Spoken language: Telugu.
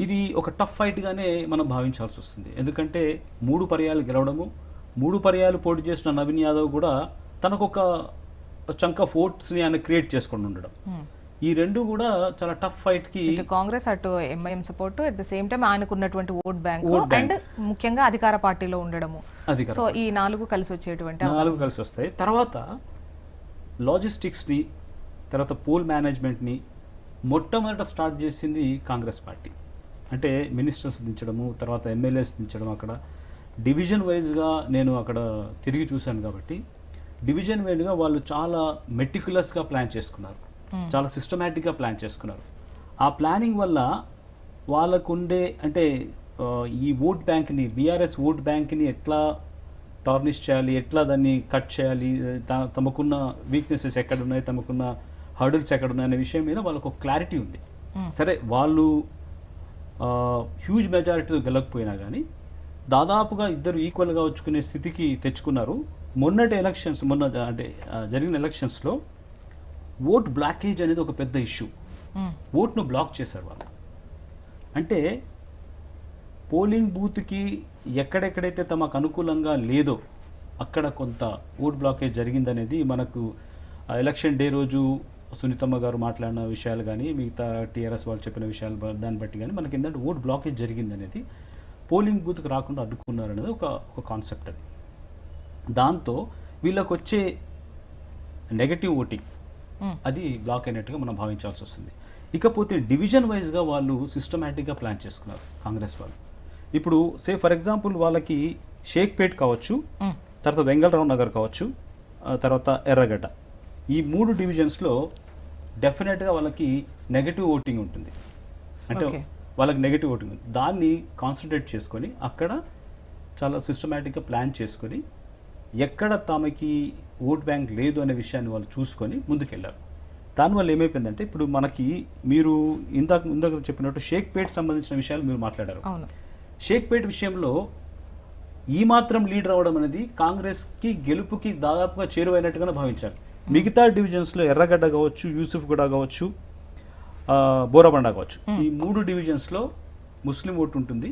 ఇది ఒక టఫ్ ఫైట్గానే మనం భావించాల్సి వస్తుంది. ఎందుకంటే 3 పర్యాలు గెలవడము, 3 పర్యాలు పోటీ చేసిన నవీన్ యాదవ్ కూడా తనకొక చంక్ ఆఫ్ ఓట్స్ని ఆయన క్రియేట్ చేసుకొని ఉండడం, ఈ రెండు కూడా చాలా టఫ్ ఫైట్కి ఇటు కాంగ్రెస్ అటు MIM support at the same time ఆయనకు ఉన్నటువంటి ఓట్ బ్యాంక్ అండ్ ముఖ్యంగా అధికార పార్టీలో ఉండడము. సో ఈ 4 కలిసి వచ్చేటువంటి 4 కలిసి వస్తాయి. తర్వాత లాజిస్టిక్స్ని, తర్వాత పోల్ మేనేజ్మెంట్ని మొట్టమొదట స్టార్ట్ చేసింది కాంగ్రెస్ పార్టీ. అంటే మినిస్టర్స్ దించడము, తర్వాత ఎమ్మెల్యేస్ దించడం. అక్కడ డివిజన్ వైజ్గా నేను అక్కడ తిరిగి చూశాను కాబట్టి డివిజన్ వైజ్గా వాళ్ళు చాలా మెటిక్యులస్గా ప్లాన్ చేసుకున్నారు, చాలా సిస్టమేటిక్గా ప్లాన్ చేసుకున్నారు. ఆ ప్లానింగ్ వల్ల వాళ్ళకుండే అంటే ఈ ఓట్ బ్యాంక్ని, బీఆర్ఎస్ ఓట్ బ్యాంక్ని ఎట్లా టార్నిష్ చేయాలి, ఎట్లా దాన్ని కట్ చేయాలి, తమకున్న వీక్నెసెస్ ఎక్కడున్నాయి, తమకున్న హర్డిల్స్ ఎక్కడున్నాయి అనే విషయం మీద వాళ్ళకు ఒక క్లారిటీ ఉంది. సరే వాళ్ళు హ్యూజ్ మెజారిటీతో గెలకపోయినా కానీ దాదాపుగా ఇద్దరు ఈక్వల్గా వచ్చుకునే స్థితికి తెచ్చుకున్నారు. మొన్నటి ఎలక్షన్స్, అంటే జరిగిన ఎలక్షన్స్లో ఓట్ బ్లాకేజ్ అనేది ఒక పెద్ద ఇష్యూ. ఓట్ను బ్లాక్ చేశారు వాళ్ళు. అంటే పోలింగ్ బూత్కి ఎక్కడెక్కడైతే తమకు అనుకూలంగా లేదో అక్కడ కొంత ఓట్ బ్లాకేజ్ జరిగిందనేది మనకు ఎలక్షన్ డే రోజు సునీతమ్మ గారు మాట్లాడిన విషయాలు కానీ, మిగతా టీఆర్ఎస్ వాళ్ళు చెప్పిన విషయాలు దాన్ని బట్టి కానీ మనకి ఏంటంటే ఓట్ బ్లాకేజ్ జరిగిందనేది, పోలింగ్ బూత్కి రాకుండా అడ్డుకున్నారు అనేది ఒక కాన్సెప్ట్. అది దాంతో వీళ్ళకి వచ్చే నెగటివ్ ఓటింగ్ అది బ్లాక్ అయినట్టుగా మనం భావించాల్సి వస్తుంది. ఇకపోతే డివిజన్ వైజ్గా వాళ్ళు సిస్టమేటిక్గా ప్లాన్ చేసుకున్నారు కాంగ్రెస్ వాళ్ళు. ఇప్పుడు ఫర్ ఎగ్జాంపుల్ వాళ్ళకి షేక్పేట్ కావచ్చు, తర్వాత వెంగళరావు నగర్ కావచ్చు, తర్వాత ఎర్రగడ్డ, ఈ 3 డివిజన్స్లో డెఫినెట్గా వాళ్ళకి నెగటివ్ ఓటింగ్ ఉంటుంది. అంటే వాళ్ళకి నెగటివ్ ఓటింగ్ ఉంది. దాన్ని కాన్సన్ట్రేట్ చేసుకొని అక్కడ చాలా సిస్టమేటిక్గా ప్లాన్ చేసుకొని ఎక్కడ తమకి ఓట్ బ్యాంక్ లేదు అనే విషయాన్ని వాళ్ళు చూసుకొని ముందుకెళ్ళారు. దానివల్ల ఏమైపోయిందంటే ఇప్పుడు మనకి మీరు ఇందాక చెప్పినట్టు షేక్పేట్ సంబంధించిన విషయాలు మీరు మాట్లాడారు. షేక్పేట్ విషయంలో ఈ మాత్రం లీడ్ రావడం అనేది కాంగ్రెస్కి గెలుపుకి దాదాపుగా చేరువైనట్టుగానే భావించారు. మిగతా డివిజన్స్లో ఎర్రగడ్డ కావచ్చు, యూసుఫ్గూడ కావచ్చు, బోరబండ కావచ్చు, ఈ 3 డివిజన్స్లో ముస్లిం ఓటు ఉంటుంది,